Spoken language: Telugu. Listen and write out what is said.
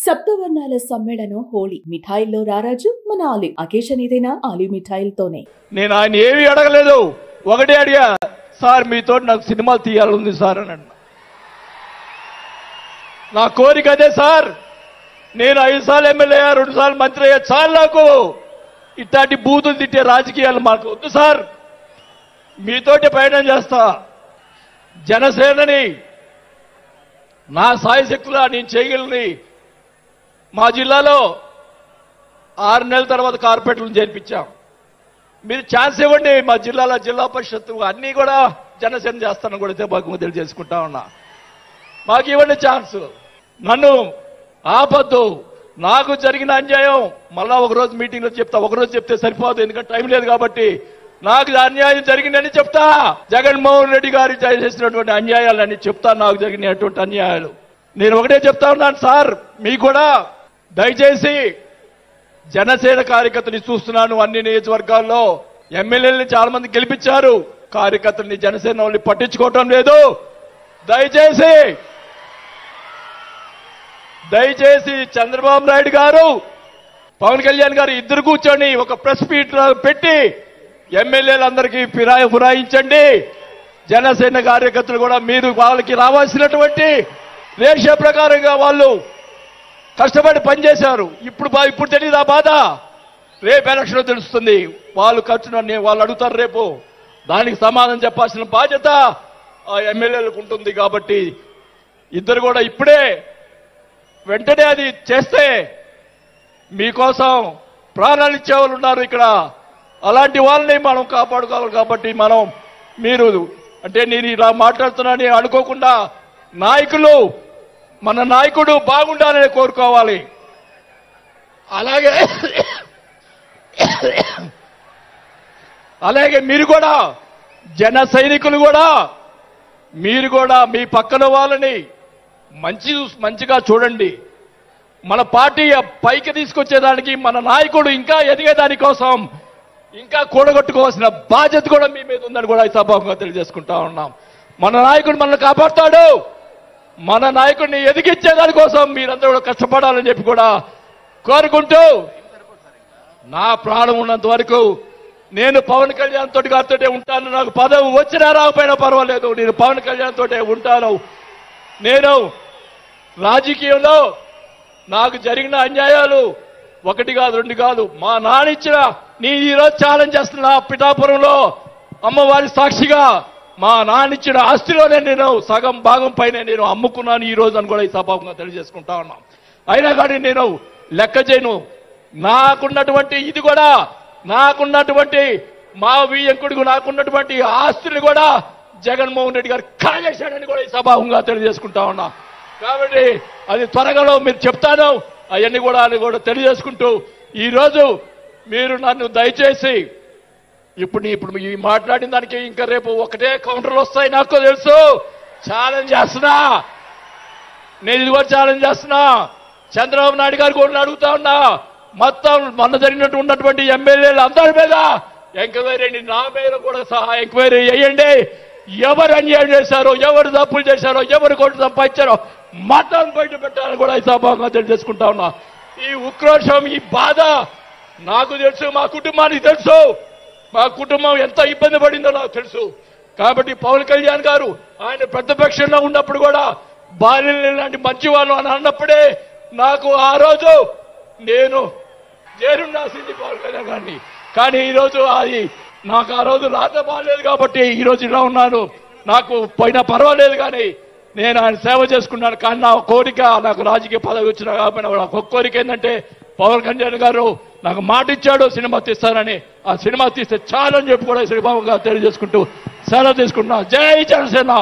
సప్తవర్ణాల సమ్మేళనం హోళీ. మిఠాయిల్లో రారాజు మన ఆలి. అకేషన్ ఏదైనా ఆలి మిఠాయిలతోనే. నేను ఆయన ఏమీ అడగలేదు, ఒకటే అడిగా, సార్ మీతో నాకు సినిమాలు తీయాలని సార్ అని అన్నా. నా కోరిక అదే సార్. నేను 5 సార్లు ఎమ్మెల్యే అయ్యా, 2 సార్లు మంత్రి అయ్యా, చాలు నాకు ఇట్లాంటి బూతులు తిట్టే రాజకీయాలు మాకు వద్దు సార్. మీతోటి ప్రయాణం చేస్తా. జనసేనని నా సాయశక్తులా నేను చేయగలని. మా జిల్లాలో 6 నెలల తర్వాత కార్పొరేటర్లను చేర్పించాం. మీరు ఛాన్స్ ఇవ్వండి. మా జిల్లాలో జిల్లా పరిషత్తు అన్నీ కూడా జనసేన చేస్తానని కూడా బాగా తెలియజేసుకుంటా ఉన్నా. మాకు ఇవ్వండి ఛాన్స్. నన్ను ఆపద్దు. నాకు జరిగిన అన్యాయం మళ్ళా ఒకరోజు మీటింగ్లో చెప్తా. ఒకరోజు చెప్తే సరిపోదు, ఎందుకంటే టైం లేదు కాబట్టి. నాకు అన్యాయం జరిగిందని చెప్తా. జగన్మోహన్ రెడ్డి గారు చేసినటువంటి అన్యాయాలని చెప్తా. నాకు జరిగినటువంటి అన్యాయాలు నేను ఒకటే చెప్తా ఉన్నాను సార్. మీకు కూడా దయచేసి జనసేన కార్యకర్తని చూస్తున్నాను. అన్ని నియోజకవర్గాల్లో ఎమ్మెల్యేలని చాలా మంది గెలిపించారు. కార్యకర్తల్ని జనసేన వాళ్ళని పట్టించుకోవటం లేదు. దయచేసి చంద్రబాబు నాయుడు గారు, పవన్ కళ్యాణ్ గారు ఇద్దరు కూర్చొని ఒక ప్రెస్ మీట్ పెట్టి ఎమ్మెల్యేలందరికీ ఫిరాయించండి. జనసేన కార్యకర్తలు కూడా మీరు వాళ్ళకి రావాల్సినటువంటి రేషియో ప్రకారంగా వాళ్ళు కష్టపడి పనిచేశారు. ఇప్పుడు తెలియదు ఆ బాధ. రేపు ఎలక్షన్ తెలుస్తుంది. వాళ్ళు ఖర్చును వాళ్ళు అడుగుతారు రేపు. దానికి సమాధానం చెప్పాల్సిన బాధ్యత ఆ ఎమ్మెల్యేలకు ఉంటుంది. కాబట్టి ఇద్దరు కూడా ఇప్పుడే వెంటనే అది చేస్తే మీకోసం ప్రాణాలు ఇచ్చేవాళ్ళు ఉన్నారు ఇక్కడ. అలాంటి వాళ్ళని మనం కాపాడుకోవాలి. కాబట్టి మీరు అంటే నేను ఇలా మాట్లాడుతున్నానని అనుకోకుండా మన నాయకుడు బాగుండాలని కోరుకోవాలి. అలాగే మీరు కూడా జన సైనికులు కూడా మీరు కూడా మీ పక్కన వాళ్ళని మంచిగా చూడండి. మన పార్టీ పైకి తీసుకొచ్చేదానికి మన నాయకుడు ఇంకా ఎదిగేదాని కోసం ఇంకా కూడగొట్టుకోవాల్సిన బాధ్యత కూడా మీ మీద ఉందని కూడా ఈ సభాముఖంగా తెలియజేసుకుంటా ఉన్నాం. మన నాయకుడు మనల్ని కాపాడుతాడు. మన నాయకుడిని ఎదిగించేదాని కోసం మీరందరూ కూడా కష్టపడాలని చెప్పి కూడా కోరుకుంటూ, నా ప్రాణం ఉన్నంత వరకు నేను పవన్ కళ్యాణ్ తోటి గారితో ఉంటాను. నాకు పదవి వచ్చినా రాకపోయినా పర్వాలేదు, నేను పవన్ కళ్యాణ్ తోటే ఉంటాను. నేను రాజకీయంలో నాకు జరిగిన అన్యాయాలు 1 కాదు 2 కాదు. మా నాన్న ఇచ్చిన ఈరోజు ఛాలెంజ్ చేస్తున్నా. పిఠాపురంలో అమ్మవారి సాక్షిగా మా నాన్న ఇచ్చిన ఆస్తిలోనే నేను సగం భాగం పైన నేను అమ్ముకున్నాను ఈ రోజు అని కూడా ఈ సభాముఖంగా తెలియజేసుకుంటా ఉన్నాం. అయినా కానీ నేను లెక్క చేయను. నాకున్నటువంటి ఇది కూడా, నాకున్నటువంటి మా వియ్యంకుడికి నాకున్నటువంటి ఆస్తులు కూడా జగన్మోహన్ రెడ్డి గారు కాజేశాడని కూడా ఈ సభాముఖంగా తెలియజేసుకుంటా ఉన్నా. కాబట్టి అది త్వరగా మీరు చెప్తాను. అవన్నీ కూడా తెలియజేసుకుంటూ, ఈరోజు మీరు నన్ను దయచేసి ఇప్పుడు ఈ మాట్లాడిన దానికి ఇంకా రేపు ఒకటే కౌంటర్లు వస్తాయి నాకు తెలుసు. ఛాలెంజ్ చేస్తున్నా. నేను ఇది కూడా ఛాలెంజ్ చేస్తున్నా. చంద్రబాబు నాయుడు గారు కూడా అడుగుతా ఉన్నా. మొత్తం మొన్న జరిగినటువంటి ఎమ్మెల్యేలు అందరి మీద ఎంక్వైరీ, నా మీద కూడా సహా ఎంక్వైరీ చేయండి. ఎవరు అన్యాయం చేశారో, ఎవరు తప్పులు చేశారో, ఎవరు కోట్లు సంపాదించారో మొత్తం బయట పెట్టాలని కూడా ఈ సభాగా తెలియజేసుకుంటా ఉన్నా. ఈ ఉక్రోషం, ఈ బాధ నాకు తెలుసు, మా కుటుంబానికి తెలుసు. మా కుటుంబం ఎంత ఇబ్బంది పడిందో నాకు తెలుసు. కాబట్టి పవన్ కళ్యాణ్ గారు ఆయన ప్రతిపక్షంలో ఉన్నప్పుడు కూడా బాల్యం లాంటి మంచివాళ్ళు అని అన్నప్పుడే నాకు ఆ రోజు నేను చేరున్నాసింది పవన్ కళ్యాణ్ గారిని. కానీ ఈరోజు అది నాకు ఆ రోజు రాత బాగాలేదు కాబట్టి ఈరోజు ఇలా ఉన్నాను. నాకు పోయినా పర్వాలేదు, కానీ నేను ఆయన సేవ చేసుకున్నాను. కానీ నా కోరిక, నాకు రాజకీయ పదవి వచ్చినా కాబట్టి నాకు ఒక కోరిక ఏంటంటే, పవన్ కళ్యాణ్ గారు నాకు మాట ఇచ్చాడు సినిమా తీస్తానని. ఆ సినిమా తీస్తే చాలని చెప్పి కూడా శ్రీబాబు గారు తెలియజేసుకుంటూ సెలవు తీసుకుంటున్నా. జై జనసేన.